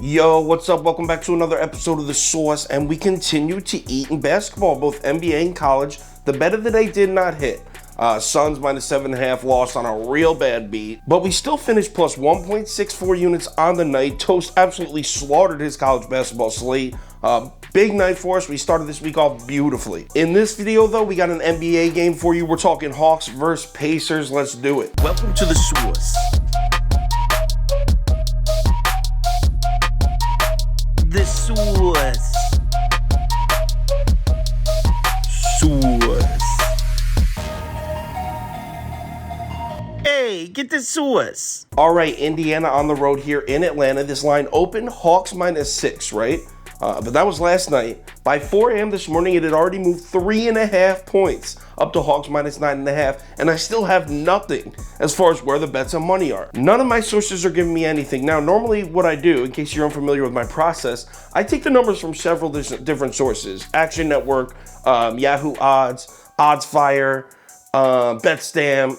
Yo, what's up? Welcome back to another episode of The Sauce, and we continue to eat in basketball, both NBA and college. The bet of the day did not hit. Suns minus 7.5 lost on a real bad beat, but we still finished plus 1.64 units on the night. Toast absolutely slaughtered his college basketball slate. Big night for us. We started this week off beautifully. In this video, though, we got an NBA game for you. We're talking Hawks versus Pacers. Let's do it. Welcome to The Sauce. The Sauce. Hey, get the sauce. All right, Indiana on the road here in Atlanta. This line opened Hawks minus 6, right? But that was last night. By 4 a.m. this morning, it had already moved 3.5 points up to Hawks minus 9.5, and I still have nothing as far as where the bets and money are. None of my sources are giving me anything. Now, normally what I do, in case you're unfamiliar with my process, I take the numbers from several different sources. Action Network, Yahoo Odds, OddsFire, BetStamp.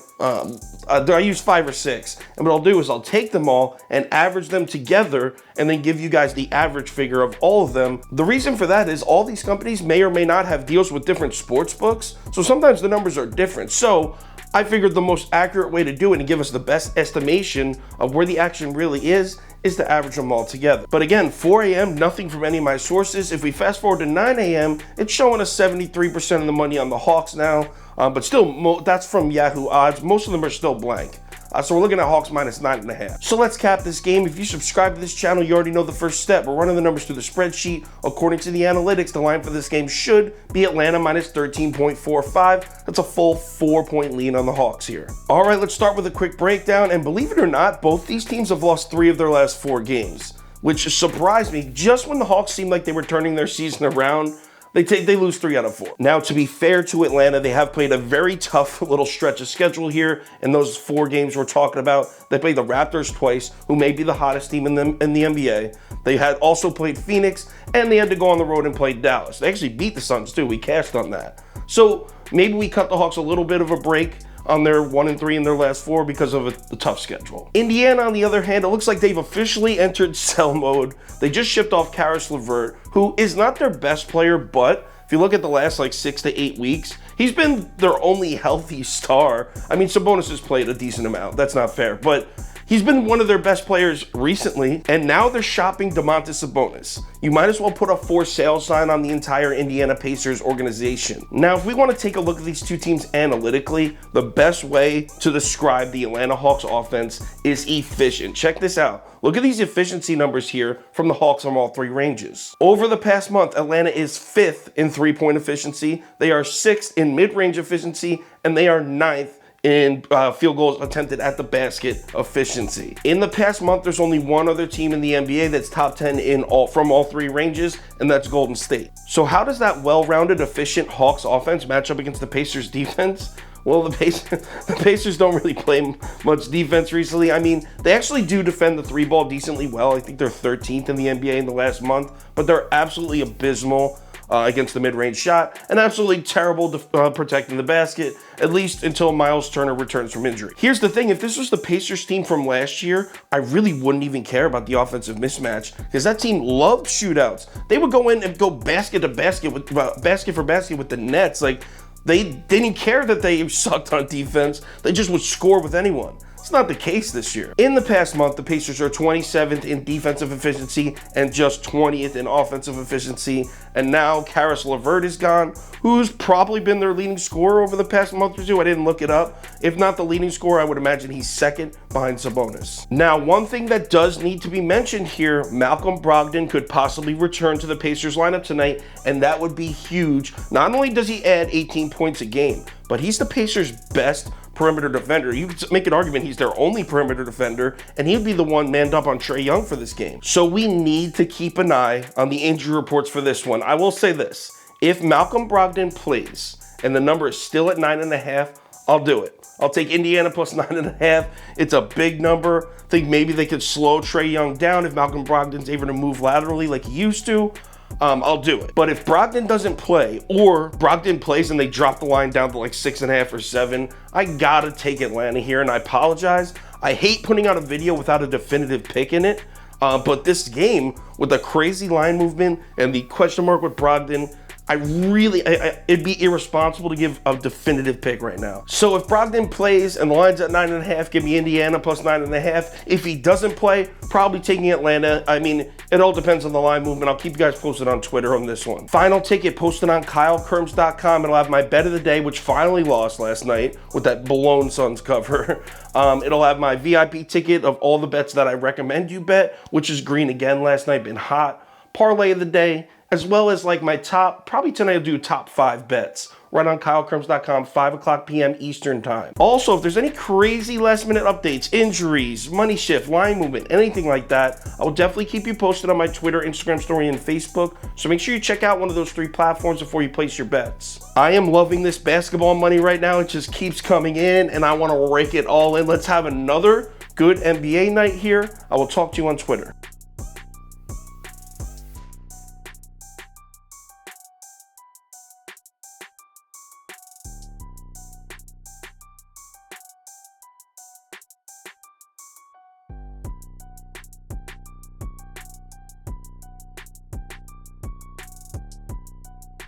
I use 5 or 6, and what I'll do is I'll take them all and average them together and then give you guys the average figure of all of them. The reason for that is all these companies may or may not have deals with different sports books, so sometimes the numbers are different. So I figured the most accurate way to do it and give us the best estimation of where the action really is to average them all together. But again, 4 a.m., nothing from any of my sources. If we fast forward to 9 a.m., it's showing us 73% of the money on the Hawks now, but still, that's from Yahoo Odds. Most of them are still blank. So we're looking at Hawks minus 9.5. So let's cap this game. If you subscribe to this channel, you already know the first step. We're running the numbers through the spreadsheet. According to the analytics, the line for this game should be Atlanta minus 13.45. That's a full 4-point lead on the Hawks here. All right, let's start with a quick breakdown. And believe it or not, both these teams have lost 3 of their last 4 games, which surprised me. Just when the Hawks seemed like they were turning their season around, they lose 3 out of 4. Now, to be fair to Atlanta, they have played a very tough little stretch of schedule here in those 4 games we're talking about. They played the Raptors twice, who may be the hottest team in the NBA. They had also played Phoenix, and they had to go on the road and play Dallas. They actually beat the Suns, too. We cashed on that. So maybe we cut the Hawks a little bit of a break on their 1-3 in their last 4 because of the tough schedule. Indiana, on the other hand, it looks like they've officially entered sell mode. They just shipped off Caris LeVert, who is not their best player, but if you look at the last 6 to 8 weeks, he's been their only healthy star. I mean, Sabonas has played a decent amount. That's not fair, but he's been one of their best players recently, and now they're shopping Domantas Sabonis. You might as well put a for sale sign on the entire Indiana Pacers organization. Now, if we want to take a look at these two teams analytically, the best way to describe the Atlanta Hawks offense is efficient. Check this out. Look at these efficiency numbers here from the Hawks on all 3 ranges. Over the past month, Atlanta is 5th in 3-point efficiency. They are 6th in mid-range efficiency, and they are 9th in field goals attempted at the basket efficiency. In the past month, there's only one other team in the NBA that's top 10 from all 3 ranges, and that's Golden State. So how does that well-rounded, efficient Hawks offense match up against the Pacers defense? Well, the Pacers don't really play much defense recently. I mean, they actually do defend the 3-ball decently well. I think they're 13th in the NBA in the last month, but they're absolutely abysmal against the mid-range shot, and absolutely terrible protecting the basket, at least until Miles Turner returns from injury. Here's the thing, if this was the Pacers team from last year, I really wouldn't even care about the offensive mismatch, because that team loved shootouts. They would go in and go basket to basket, basket for basket with the Nets. Like, they didn't care that they sucked on defense. They just would score with anyone. It's not the case this year. In the past month, the Pacers are 27th in defensive efficiency and just 20th in offensive efficiency. And now Caris LeVert is gone, who's probably been their leading scorer over the past month or 2. I didn't look it up. If not the leading scorer, I would imagine he's 2nd behind Sabonis. Now, one thing that does need to be mentioned here, Malcolm Brogdon could possibly return to the Pacers lineup tonight, and that would be huge. Not only does he add 18 points a game, but he's the Pacers' best perimeter defender. You could make an argument he's their only perimeter defender, and he'd be the one manned up on Trae Young for this game. So we need to keep an eye on the injury reports for this one. I will say this, if Malcolm Brogdon plays and the number is still at 9.5, I'll do it. I'll take Indiana plus 9.5. It's a big number. I think maybe they could slow Trae Young down if Malcolm Brogdon's able to move laterally like he used to. I'll do it. But if Brogdon doesn't play, or Brogdon plays and they drop the line down to like 6.5 or 7, I gotta take Atlanta here, and I apologize. I hate putting out a video without a definitive pick in it. But this game with the crazy line movement and the question mark with Brogdon, it'd be irresponsible to give a definitive pick right now. So if Brogdon plays and the line's at 9.5, give me Indiana plus 9.5. If he doesn't play, probably taking Atlanta. I mean, it all depends on the line movement. I'll keep you guys posted on Twitter on this one. Final ticket posted on KyleKirms.com. It'll have my bet of the day, which finally lost last night with that blown Suns cover. It'll have my VIP ticket of all the bets that I recommend you bet, which is green again last night, been hot. Parlay of the day, as well as like my top, probably tonight I'll do top 5 bets right on KyleKirms.com, 5 o'clock p.m. Eastern time. Also, if there's any crazy last minute updates, injuries, money shift, line movement, anything like that, I will definitely keep you posted on my Twitter, Instagram story, and Facebook. So make sure you check out one of those 3 platforms before you place your bets. I am loving this basketball money right now. It just keeps coming in and I want to rake it all in. Let's have another good NBA night here. I will talk to you on Twitter.